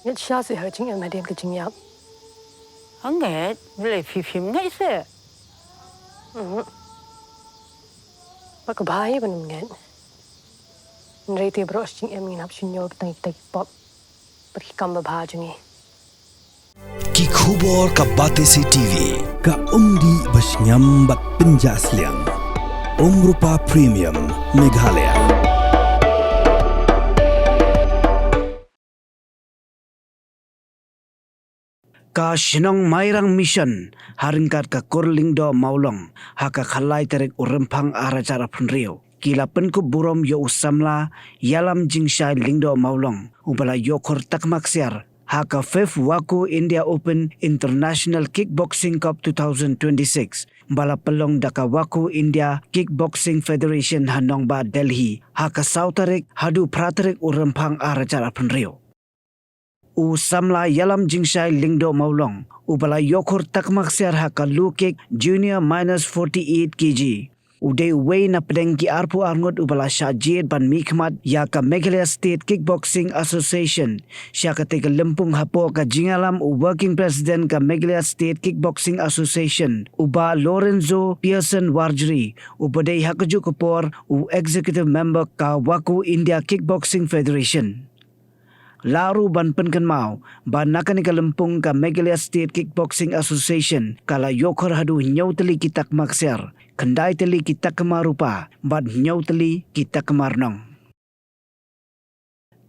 Nhất xa sự hở chính em mà đem cái chính nhập. Hả nghe, lại phim ngay sẽ. Bác có bài bên em nghe. Nãy thì bro chính em nhìn hấp xin nhau cái tay pop. Bác cầm bà bà chung Ki khubor ka Batesi TV ka umdi basnyam bak penjaslian Omrupa Premium Meghalaya. Ka Shinong Mairang Mission haringkat ka Korlingdo Maulong haka khalai terek urempang aracara punrio. Kila penku burom yo usamla yalam jingshai lingdo Maulong ubala yokor takmaksiar haka FIF Waku India Open International Kickboxing Cup 2026 bala pelong daka Waku India Kickboxing Federation Hanongba Delhi haka sautarik hadu pratarik urempang aracara punrio. U samla yalam jingshai lingdo maulong ubala yokur takmaksiar haka lukik junior minus 48 kg uday way na pedengki arpu arngot ubala syajid ban mikmat ya ka Meghalaya State Kickboxing Association syaka tega lempung hapo ka jingalam u working president ka Meghalaya State Kickboxing Association uba Lorenzo Pearson Warjri ubaday hakaju kapor u executive member ka Waku India Kickboxing Federation. Laru ban penken mau ban nakani ka lempung ka Meghalaya State Kickboxing Association kala yokor hadu nyau teli kitak maksiar kendai teli kitak kemarupa ban nyau teli kitak kemarnong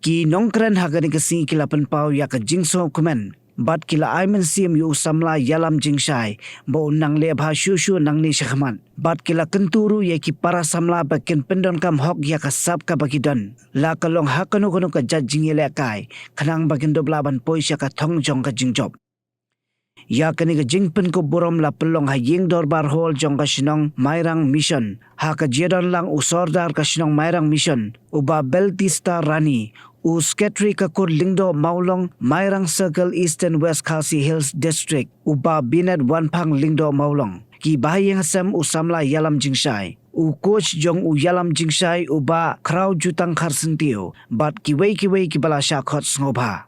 ki nongkran hagani ka singi kilapan pau ya ka jingso kumen bat kila aimen sim yu samla yalam jingshai bo nang le bha shushu nang ni shakhman bat kila kenturu ye ki para samla bakin pendon kam hok ya ka sab ka bakidan la kalong hakanu kono ka judging ile kai khanang bakin doblaban poisya ka thongjong ka jingjob ya kani ka jingpen ko borom la pelong ha ying dorbar hol jong ka Shinong Mairang Mission ha ka jedon lang usordar ka Shinong Mairang Mission uba Beltista Rani u sketri ka Korlingdo Maulong Mairang Circle East and West Khasi Hills District uba Binet Wanpang Lingdo Maulong ki bahayang sam usamla yalam jingshai u coach jong u yalam jingshai uba crowd jutang kharsentio bat kiwei ki bala shakot sngoba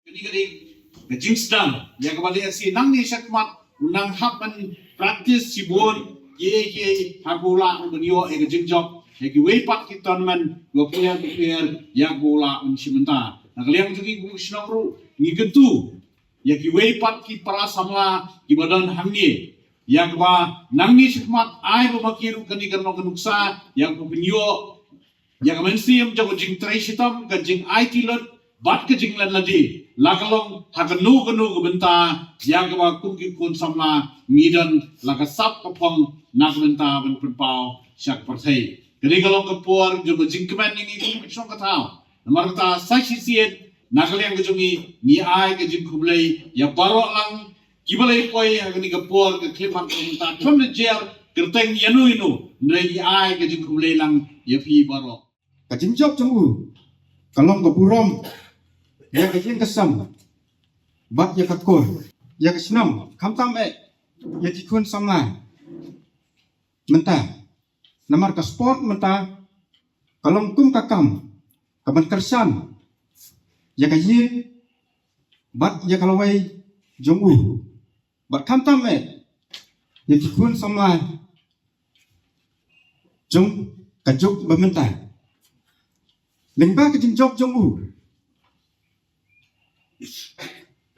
Gini jing sedang yang kembali si nang ni syakmat unang hapan praktis si bon ye hagula unyo e jing job e ki pat ki tournament go player ya gola un simenta nak liang jugi gu sinongru ni gentu ya ki pat ki para samla ki badan hamni yang ba nang ni syakmat ai bo makiru kani kanong kanuksa yang ko binyo yang mensim jago jing traisitam ka jing IT lot bat ke jing lan ladi lakalong hakanu kanu benta yang ka kuki kun samla midan laka sap kapong nak benta ben perpau syak partai kini kalong kapor jago jing kemen ini ku song katau namar ta saksi siet nakaliang kejungi ni ai ke jing kublai ya barok lang kibalai koi hakani kapor ke klipan benta thom de jer kerteng inu nei ai ke jing kublai lang ya pi barok kajing job jemu kalong kapurom ya kajing kesam bat ya kakor ya kesenam kamtam ya kikun samla menta namar ka sport menta kalong kum kakam kaman kersan ya kaji bat ya kalawai jemu bat kamtam ya kikun samla jong kajuk bamenta lengba kajing job jemu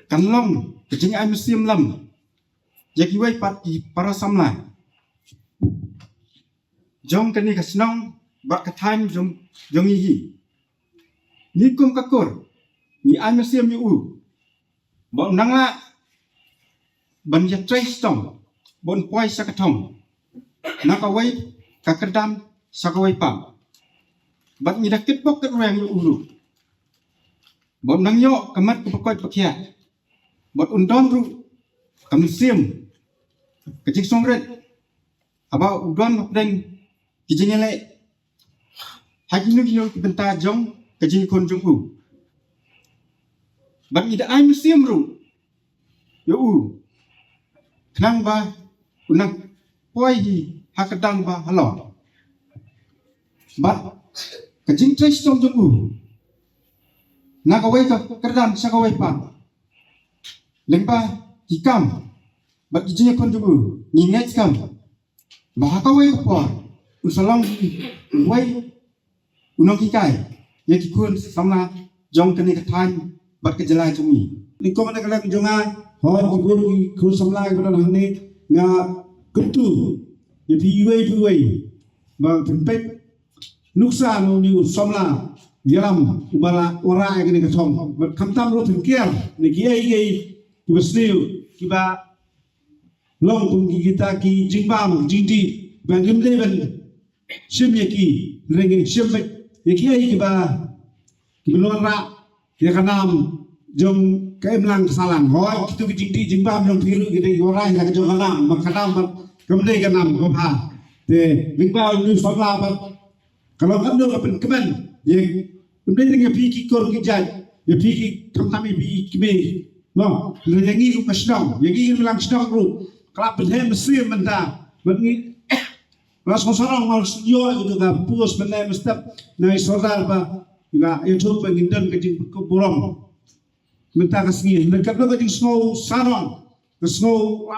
kanlong kejing ai musim lam yaki wai pat ki para samla jong kani kasnong bak kathaim jong hi ni kum kakor ni ai musim yu ba nangla ban ya traistong bon poi sakatong nakawai kakerdam sakawai pam bat ni dakit bok kereng yu ulu bot nang yo kamat ke pokoi pakia bot undon ru kam sim kecik songret aba udon deng kijingele haji nu yo benta jong kejing kon jongku bat ida ai musim ru yo u knang ba unang poi di hakadang ba halo bat kejing tres jong jongku nakaway ka kerdan sa kaway pa. Lempa hikam, bat ijinya kon jubu, ngingat kam. Bahakaway pa, usalang way unang hikai, ya kikun sama jong kene katan bat kejelai cumi. Ni ko mana kalang jonga, hoy kikun kun samla ko dan hane nga kuntu. Ya piway, ba tempet nuksa no ni samla yalam ubala ora kene katom. Bat kamtam ro pinkiar, ni kiai kiba sniu kiba long kung kita ki jingbam jingdi ban limde ban shimye ki rengin shimme yaki ai kiba lora ya kanam jom kaimlang salang hoy kitu ki jingdi jingbam jom piru gede ora ya jom kanam makanam kamde kanam ko ha te lingba lu sabla ba kalau kan do kapen kemen ye kamde dengan pi kor ki jai ye pi ki kamtami pi kibe no lengi lu kasdam yagi bilang sedang ru kelap berhem mesir mentah bengi las sorong mau yo itu ga pus benem step nai sodar ba ila youtube pengindan kejing kuburom mentah kasngi dekat lo kejing snow sarong snow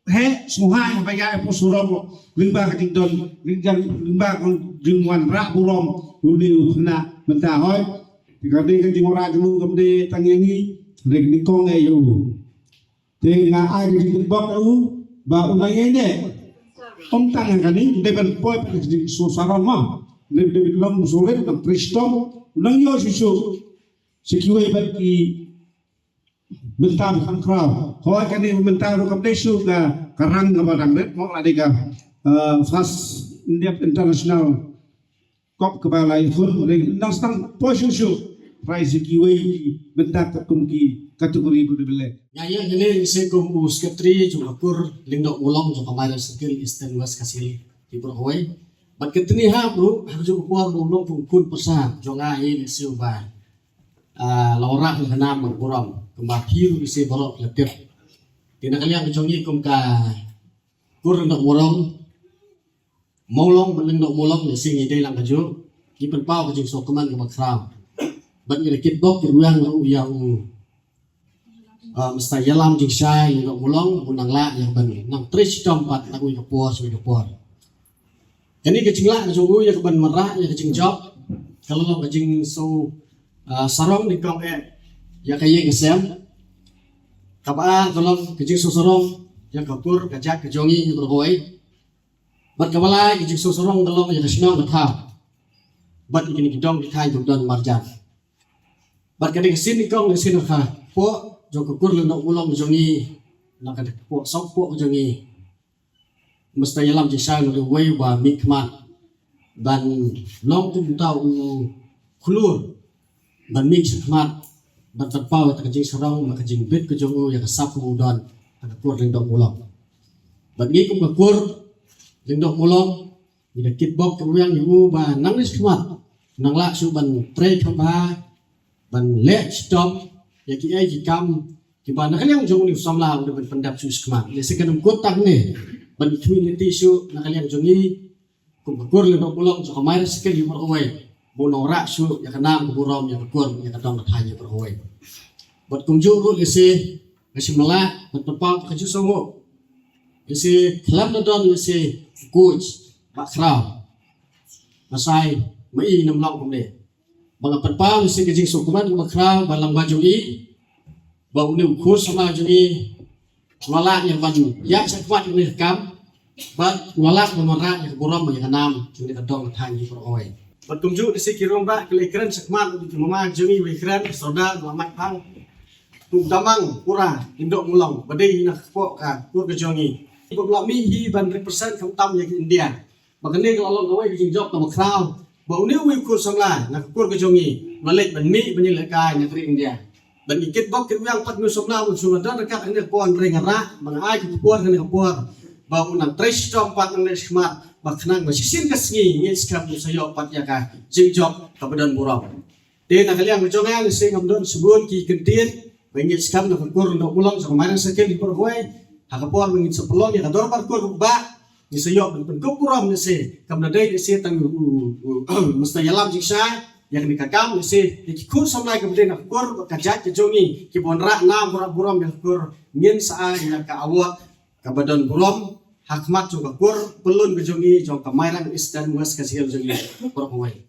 he snow hai ba ya po surong limba kejing don limba kon jingwan ra burom uni na mentah hoy dikade kejing ora dulu kamde tangengi rek ni kong ayu te nga ai di bok u ba unai ene om tangan kani deban poi di susaran ma le long sole na pristom unang yo susu sekiwe ba ki bentam kan kraw ho kani bentam ro kamde su ga karang ga barang le mo la diga fast international kop kebalai fun le nang stang poi susu prize kiwe bentak kumki kategori budebele Ngaya ngene se kum us ketri juga kur lingdok ulong jo kamar skill eastern west kasil di Purhoi bat ketni ha bro harus jo kuar ulong kun persa jo ngai ni se ba laura hana mangkuram kembar hiru se balok letep tina kalian kejongi kum ka kur lingdok ulong maulong lingdok ulong ni sing ide lang kajo ipen pau kejing sokeman ke makram bat ngi kitbok kiruyang yang mesta yalam jing syai yang mulong munang la yang ban nang tris dompat takui kapor sui kapor ini kecing la junggu ya keban merah ya kecing job kalau lo kecing so sarong di kong ya kaye gesem kapaan kalau kecing so sarong ya kapur kajak kejongi yang berhoi bat kabalai kecing so sarong kalau ya kesinong betah bat ikini kidong dikai don marjan bat kadang kesini kong kesini kah po joko kur leno ulong jongi nak ada po sok po jongi mesti yalam jisa lo wei ba mikmat dan long tu tau kulur dan mix mat dan terpau tak kejing serong mak kejing bit ke jongu ya kesap mudan ada kur lendok ulong dan ni kum kur lendok ulong ida kitbok yang ibu ba nangis mat nang la su ban tre thamba ban le stop ya ki ai ki kam ki ban nakaliang jong ni samla udah pendap sus kema le sekanam kotak ne ban community su nakaliang jong ni kum kur le no bolong so kamar sekali berhoi bonora su ya kanam burom ya kur ya kadang thanya berhoi bat kum ju ru le se ngasimla bat papa ka ju songo le se club no don le se coach bakrau masai mai nam long kum ne bang papa mesti kejing sokuman makrau balang baju i bau ni ukur sama jadi lala yang baju ya sekuat ni kam bat lala memara yang buram yang enam jadi kadang thangi peroi bertunjuk di sekirong ba kelekran sekmat di mama jengi wekran soda mamat pang tu damang pura indok mulong badai nak pok ka kur kejongi beblak mi hi ban represent kam tam yang India bagane kalau gawe kejing job ta makrau bau ni ukur samla nak kur kejongi balik ban mi banyilakai negeri India dan ikit bok yang pat nu somna usul dan dekat ini pon rengara mengai ke pon ke pon bau nang tres tempat nang smart baknang masisin kasngi ngi skap sayo pat ya ka jingjok ka badan burau de na kaliang jonga sing amdon subun ki kentin bengi skap na kur no ulang sa kemarin sekel di perhoi hakapon mengin sepelong ya kador par kur ba ni sayo ben kupuram ni se kamna dai ni se tang mesti yalam jiksa yang ni kakam si kur samlai kemudian kur kerja kejongi kibon rak na buram yang kur ngin saa yang ka awak kabadan buram hakmat juga kur pelun kejongi jong kamairang is dan west kasihan jongi buram awai.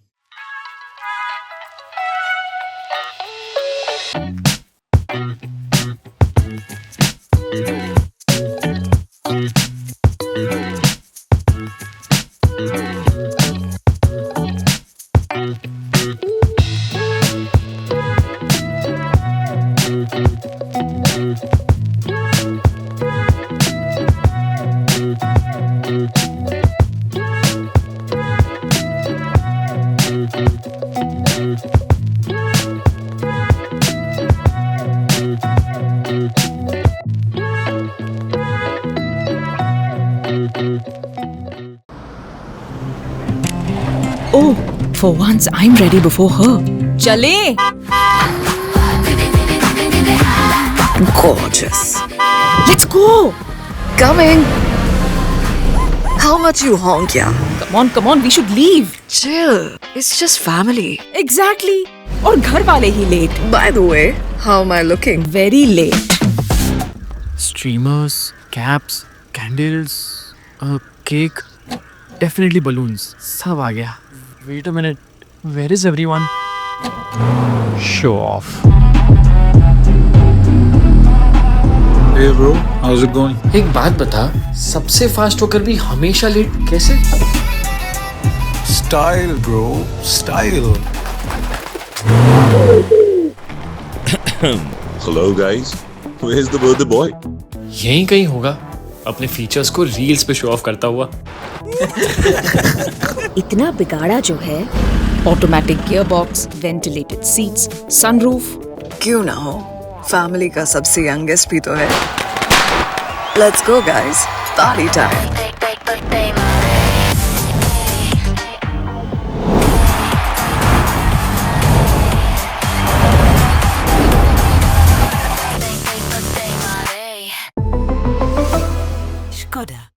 Oh, for once I'm ready before her. Chale! Gorgeous. Let's go! Coming. How much you honk, yeah? Come on, we should leave. Chill. It's just family. Exactly. और घर वाले ही late. By the way, how am I looking? Very late. Streamers, caps, candles, a cake, definitely balloons. सब आ गया. Wait a minute. Where is everyone? Show off. Hey bro, how's it going? एक बात बता, सबसे फास्ट होकर भी हमेशा लेट कैसे? Style bro, style. Hello guys, where's the birthday boy? यहीं कहीं होगा, अपने फीचर्स को रील्स पे शो ऑफ करता हुआ. इतना बिगाड़ा जो है. Automatic gearbox, ventilated seats, sunroof. क्यों ना हो? फैमिली का सबसे यंगेस्ट भी तो है. Let's go guys, party time. Skoda.